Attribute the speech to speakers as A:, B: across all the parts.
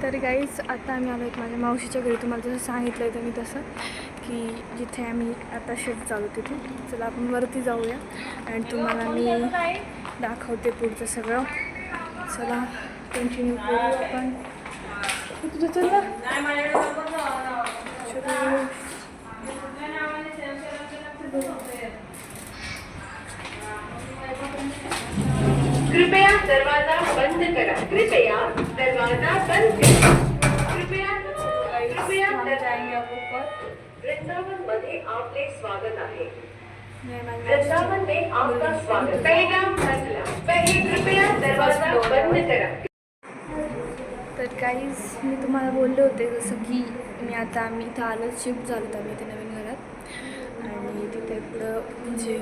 A: तर गाईज आता आम्ही आलो माझ्या मावशीच्या घरी. तुम्हाला जसं सांगितलं आहे मी तसं की जिथे आम्ही आता शिफ्ट झालो तिथे. चला आपण वरती जाऊया आणि तुम्हाला मी दाखवते पुढचं सगळं. चला कंटिन्यू करू आपण. तुझं चला
B: कृपया दरवाजा बंद करा. कृपया दरवाजा बंद करा. कृपया वृंदावन मध्ये आपले स्वागत आहे. वृंदावन में आपका स्वागत. पहिले कृपया दरवाजा बंद करा.
A: तर काहीच मी तुम्हाला बोलले होते जसं की आम्ही इथं आलो, शिफ्ट झालो होतो आम्ही इथे नवीन घरात. आणि तिथे पुढं म्हणजे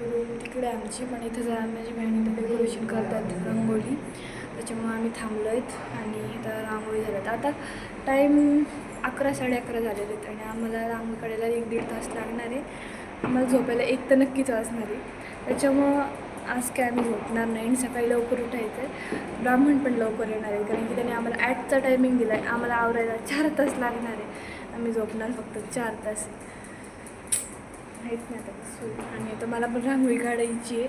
A: रूम तिकडे आमची, पण इथं जरा माझी बहिणी इथं डेकोरेशन करतात रंगोळी, त्याच्यामुळे आम्ही थांबलो आहेत. आणि इथं रांगोळी झाल्यात. आता टाईम 11 साडे 11 झालेले आहेत आणि आम्हाला रांगोळी काढायला 1-1.5 तास लागणार आहे. आम्हाला झोपायला 1 तर नक्कीच वाजणार आहे. त्याच्यामुळं आज काय आम्ही झोपणार नाही आणि सकाळी लवकर उठायचं आहे. ब्राह्मण पण लवकर येणार आहे कारण की त्याने आम्हाला 8चा टायमिंग दिला आहे. आम्हाला आवरायला 4 तास लागणार आहे. आम्ही झोपणार फक्त 4 तास. माहीत नाही आता कसं. आणि आता मला पण रांगोळी काढायची आहे.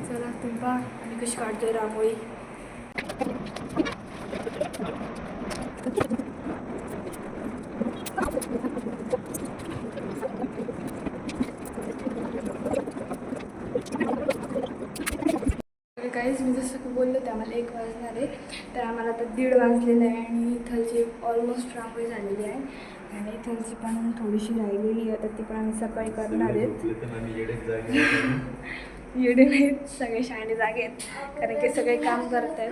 A: चला तुम्ही पहा आणि कशी काढतोय रांगोळी. काहीच मी जसं की बोललो ते आम्हाला 1 वाजणार आहे. तर आम्हाला आता 1:30 वाजलेलं आहे आणि इथलची ऑलमोस्ट रांगोळी झालेली आहे आणि इथलची पण थोडीशी राहिलेली आहे. तर ती पण आम्ही सकाळी करणार आहेत. येडे नाहीत, सगळे शाणे जागे आहेत कारण की सगळे काम करत आहेत.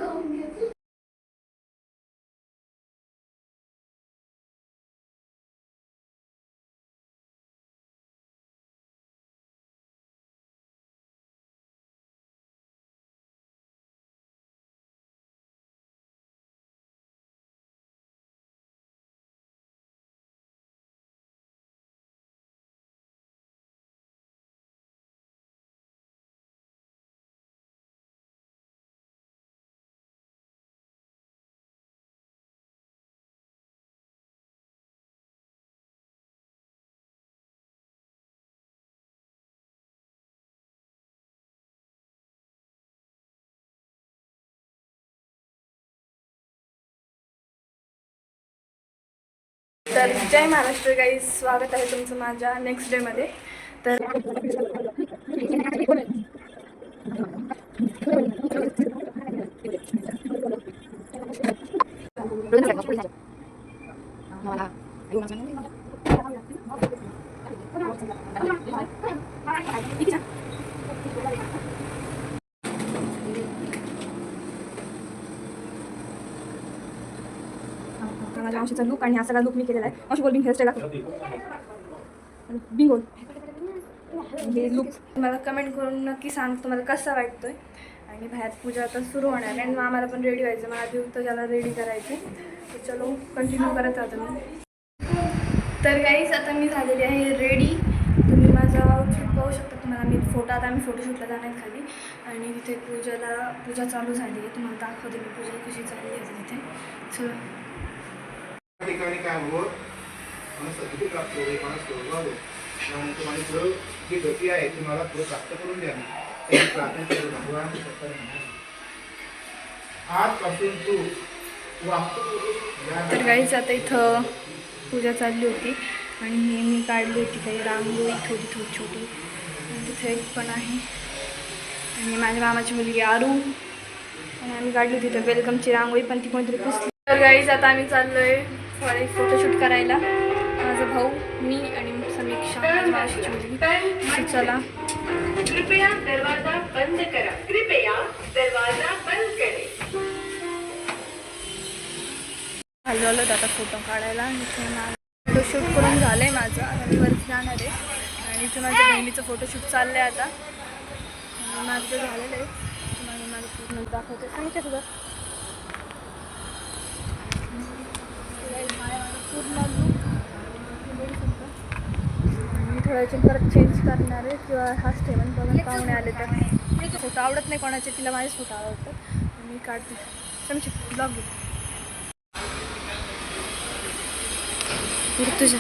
A: तर जय महाराष्ट्र गाईज, स्वागत आहे तुमचं माझ्या नेक्स्ट डेमध्ये. तर माझ्या मावशीचा लुक आणि हा सगळा लुक मी केलेला आहे. मावशी बोल, हेअरस्टाईल दाखव बिंगोल. हे लुक मला कमेंट करून नक्की सांग तुम्हाला कसा वाटतोय. आणि बाहेर पूजा आता सुरू होणार आहे आणि आम्हाला पण रेडी व्हायचं. मला आधी तर ज्याला रेडी करायचे. तर चलो कंटिन्यू करत राहतो मी. तर गाईज आता मी झालेली आहे रेडी. तुम्ही माझा आउटफिट पाहू शकता. तुम्हाला मी आता आम्ही फोटोशूटला जाणार खाली आणि तिथे पूजा चालू झाली आहे. तुम्हाला दाखवते मी पूजा कशी चालली आहे तिथे. चलो
C: ठिकाणी काय होत मला सद्गती प्राप्त होईल, मला स्वर्ग होईल. त्यामुळे तुम्हाला पुढं जी गती आहे ती मला पुढं प्राप्त करून द्या. प्रार्थना करू भगवान आजपासून तू
A: तर गाईच आता इथं पूजा चालली होती आणि ही मी काढली होती काही रांगोळी थोडी छोटी. तिथे एक पण आहे आणि माझ्या मामाची मुलगी आरू आणि आम्ही काढली होती तर वेलकमची रांगोळी, पण ती कोणतरी पुसली. तर गाईज आता आम्ही चाललो आहे फोटोशूट करायला. माझा भाऊ, मी आणि समीक्षा माझ्या मावशीची मुलगी. चला
B: कृपया दरवाजा बंद करा. कृपया दरवाजा बंद करे.
A: हलवलं आता फोटो काढायला. इथे फोटोशूट करून झालं आहे माझं. आता मी वरती जाणार आहे आणि इथे माझ्या बहिणीचं फोटोशूट चाललं आहे. आता माझं झालेलं आहे. तुम्हाला माझं पूर्ण दाखवते. सांगते सुद्धा पूर्ण लूक मी थोड्या परत चेंज करणार आहे किंवा हाच ठेवून बघून पाहुणे आले तर फोटो आवडत नाही कोणाचे. तिला माझेच फोटो आवडतात मी काढते. समीक्षा ब्लॉग घेते. तुझ्या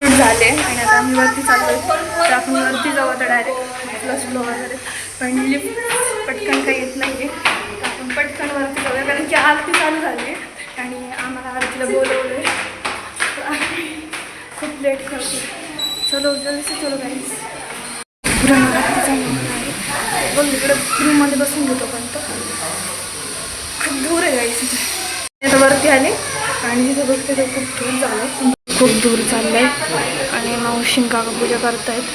A: झाले आणि आता आम्ही वरती चाललो तर आपण वरती जाऊ आता डायरेक्ट प्लस फ्लो वगैरे पण लिफ्ट पटकन काही येत नाही आहे तर आपण पटकन वरती जाऊया कारण की आरती चालू झाली आहे आणि आम्हाला आरतीला बोलवलं खूप लेट करतो चलो जल्दी से चलो गाईज पुरा आरतीचा आहे बोल इकडे रूममध्ये बसून घेतो पण तो खूप दूर आहे गाईज आता वरती आले आणि जिथं बघते ते खूप दूर झालं खूप दूर चाललंय आणि मावशी काका पूजा करतायत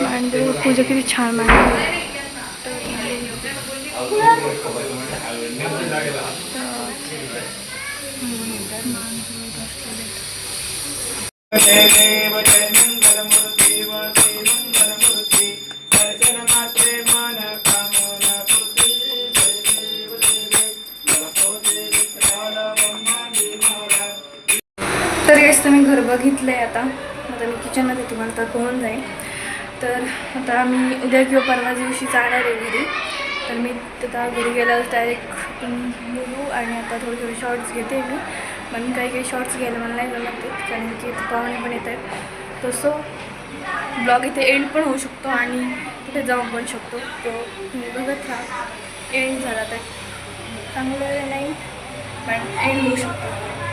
A: आणि पूजा किती छान मांडली
C: जय देव जय मंगलमूर्ती वसे मंगलमूर्ती दर्शन मात्रे मन कामना पूर्ती जय देव नमो देवी काला ब्रह्मांडी मोरा.
A: तर येस तुम्ही घर बघितलं आहे आता मी किचनमध्ये तुम्हाला तर पोहून जाईल तर आता आम्ही उद्या किंवा परवा दिवशी जाणार आहे घरी तर मी आता घरी गेल्यावर डायरेक्ट बोलू आणि आता थोडे शॉर्ट्स घेते मी पण काही शॉर्ट्स घ्यायला मला नाही जमत कारण की इथे पाहुणे पण येत आहेत तसं ब्लॉग इथे एंड पण होऊ शकतो आणि तिथे जाऊन पण शकतो तो तुम्ही बघत राहा एंड झाला तर चांगलं नाही पण एंड होऊ शकतो